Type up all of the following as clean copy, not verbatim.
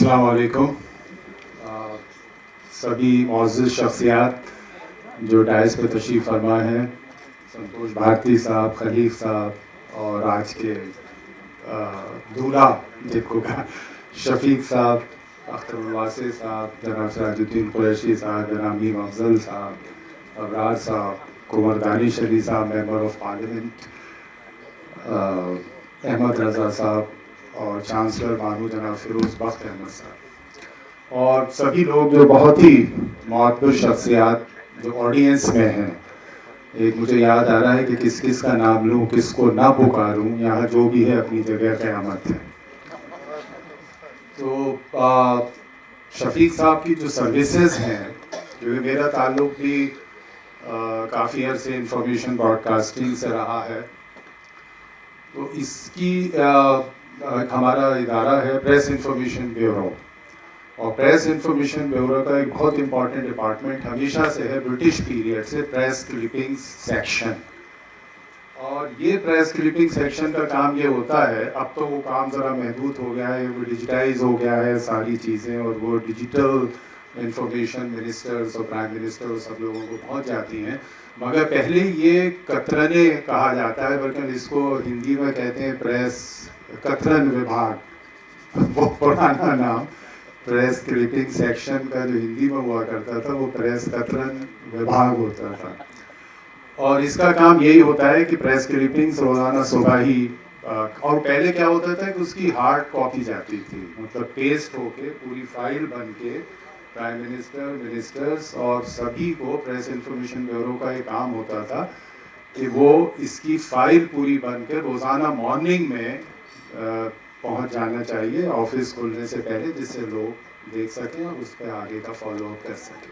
السلام علیکم. سبھی معزز شخصیات جو ڈائس پہ تشریف فرما ہیں, سنتوش بھارتی صاحب, خلیق صاحب اور آج کے دولہا جن کو کہا شفیق صاحب, اختر الواسع صاحب, جناب سراج الدین قریشی صاحب, جناب میر افضل صاحب, ابرار صاحب, کنور دانش علی صاحب member of parliament, Ahmad Raza صاحب اور چانسلر بانو جناب فیروز بخت احمد صاحب, اور سبھی لوگ جو بہت ہی معتبر شخصیات جو آڈینس میں ہیں. ایک مجھے یاد آ رہا ہے کہ کس کس کا نام لوں, کس کو نہ پکاروں, یہاں جو بھی ہے اپنی جگہ قیامت ہے. تو شفیق صاحب کی جو سروسز ہیں, کیونکہ میرا تعلق بھی کافی عرصے انفارمیشن براڈ کاسٹنگ سے رہا ہے, تو اس کی ہمارا ادارہ ہے پریس انفارمیشن بیورو, اور پریس انفارمیشن بیورو کا ایک بہت امپورٹنٹ ڈپارٹمنٹ ہمیشہ سے ہے, برٹش پیریڈ سے, پریس کلپنگز سیکشن. اور یہ پریس کلپنگ سیکشن کا کام یہ ہوتا ہے, اب تو وہ کام ذرا محدود ہو گیا ہے, وہ ڈیجیٹائز ہو گیا ہے ساری چیزیں, اور وہ ڈیجیٹل انفارمیشن منسٹرز اور پرائم منسٹر اور سب لوگوں کو پہنچ جاتی ہیں. مگر پہلے یہ کترنے کہا جاتا ہے, بلکہ اس کو ہندی میں کہتے ہیں پریس کترن وبھاگ, وہ پرانا نام پریس کلپنگ سیکشن کا جو ہندی میں ہوا کرتا تھا وہ پریس کترن وبھاگ ہوتا تھا. اور اس کا کام یہی ہوتا ہے کہ پریس کلپنگس روزانہ صبح ہی, اور پہلے کیا ہوتا تھا کہ اس کی ہارڈ کاپی جاتی تھی, مطلب پیسٹ ہو کے پوری فائل بن کے پرائم منسٹر, منسٹرز اور سبھی کو پریس انفارمیشن بیورو کا یہ کام ہوتا تھا کہ وہ اس کی فائل پوری بن کے روزانہ مارننگ میں پہنچ جانا چاہیے آفس کھلنے سے پہلے, جس سے لوگ دیکھ سکیں اور اس پہ آگے کا فالو اپ کر سکیں.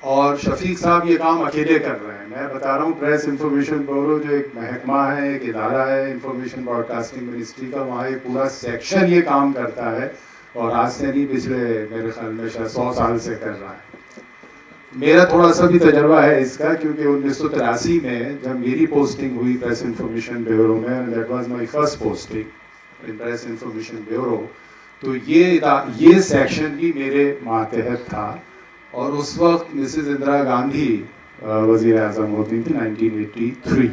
اور شفیق صاحب یہ کام اکیلے کر رہے ہیں. میں بتا رہا ہوں پریس انفارمیشن بیورو جو ایک محکمہ ہے, ایک ادارہ ہے انفارمیشن براڈ کاسٹنگ منسٹری کا, وہاں ایک پورا سیکشن یہ کام کرتا ہے, اور آج سے نہیں پچھلے میرے خیال میں شاید 100 سال سے کر رہا ہے. میرا تھوڑا سا بھی تجربہ ہے اس کا, کیونکہ 1983 میں جب میری پوسٹنگ ہوئی پریس انفارمیشن بیورو میں, that was my first posting in press information bureau, تو یہ سیکشن بھی میرے ماتحت تھا. اور اس وقت مسز اندرا گاندھی وزیر اعظم ہوتی تھی 1983,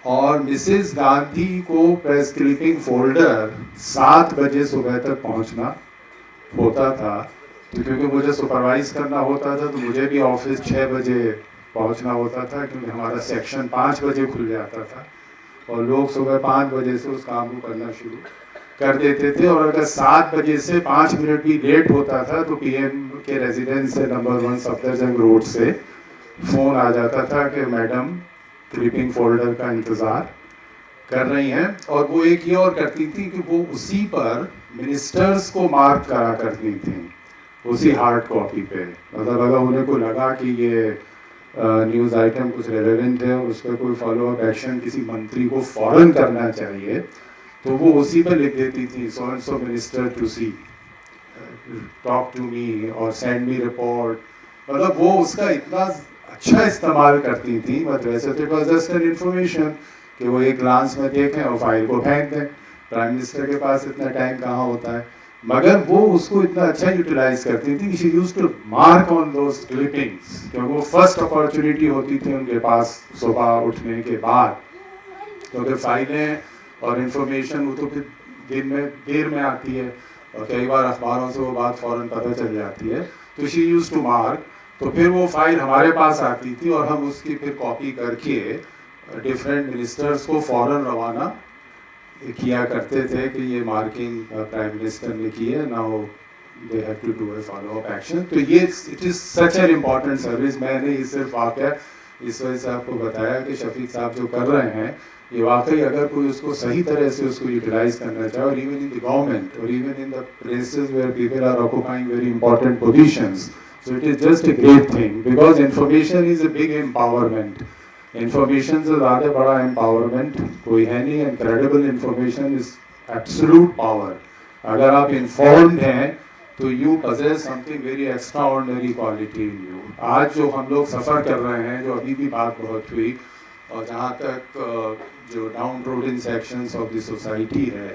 اور مسز گاندھی کو پریس کلپنگ فولڈر 7 بجے صبح تک پہنچنا ہوتا تھا, تو کیونکہ مجھے سپروائز کرنا ہوتا تھا تو مجھے بھی آفس 6 بجے پہنچنا ہوتا تھا, کیونکہ ہمارا سیکشن 5 بجے کھل جاتا تھا, اور لوگ صبح 5 بجے سے اس کام کو کرنا شروع کر دیتے تھے. اور اگر 7 بجے سے 5 منٹ بھی لیٹ ہوتا تھا تو پی ایم کے ریزیڈنس سے نمبر 1 صفدرجنگ روڈ سے فون آ جاتا تھا کہ میڈم کلپنگ فولڈر کا انتظار کر رہی ہیں. اور وہ ایک یہ اور کرتی تھی کہ وہ اسی پر منسٹرز کو مارک کرا کرتی تھیں, اسی ہارڈ کاپی پہ. مطلب اگر انہیں کو لگا کہ یہ نیوز آئٹم کچھ ریلیونٹ ہے, اس پہ کوئی فالو اپ ایکشن کسی منتری کو فوراً کرنا چاہیے, تو وہ اسی پہ لکھ دیتی تھی so and so minister to see talk to me اور سینڈ می رپورٹ. مطلب وہ اس کا اتنا اچھا استعمال کرتی تھیں. بٹ ویسے تو it was just an information کہ وہ ایک گلانس میں دیکھیں اور فائل کو پھینک دیں. پرائم منسٹر کے پاس اتنا ٹائم کہاں ہوتا ہے, مگر وہ اس کو اتنا اچھا یوٹیلائز کرتی تھی کہ she use to mark on those clippings, کیونکہ وہ فرسٹ اپارچونیٹی ہوتی تھی ان کے پاس صبح اٹھنے کے بعد, کیونکہ فائلیں اور انفارمیشن وہ تو پھر دن میں دیر میں آتی ہے, اور کئی بار اخباروں سے وہ بات فوراً پتہ چل جاتی ہے. تو شی یوز ٹو مارک, تو پھر وہ فائل ہمارے پاس آتی تھی اور ہم اس کی پھر کاپی کر کے ڈفرینٹ منسٹرز کو فوراً روانہ کیا کرتے تھے کہ یہ مارکنگ پرائم منسٹر نے کی ہے, now they have to do a follow up action. تو یہ it is such an important service. میں نے یہ صرف واقعہ اس وجہ سے آپ کو بتایا کہ شفیق صاحب جو کر رہے ہیں یہ واقعی اگر کوئی اس کو صحیح طرح سے اس کو یوٹیلائز کرنا چاہے, اور ایون ان دی گورنمنٹ اور even in the places where people are occupying very important positions, so it is just a great thing because information is a big empowerment. Information سے زیادہ بڑا empowerment کوئی ہے نہیں, and credible information is absolute power. اگر آپ informed ہیں تو you possess something very extraordinary quality in you. آج جو ہم لوگ سفر کر رہے ہیں, جو ابھی بھی بات بہت ہوئی, اور جہاں تک جو down trodden sections of the society ہے,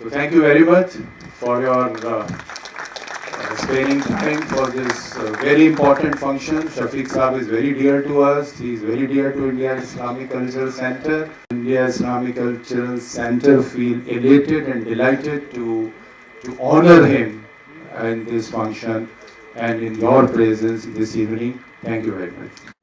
So thank you very much for your sparing time for this very important function. Shafiq Saab is very dear to us. He is very dear to India Islamic Cultural Center. India Islamic Cultural Center feel elated and delighted to honor him in this function and in your presence this evening. Thank you very much.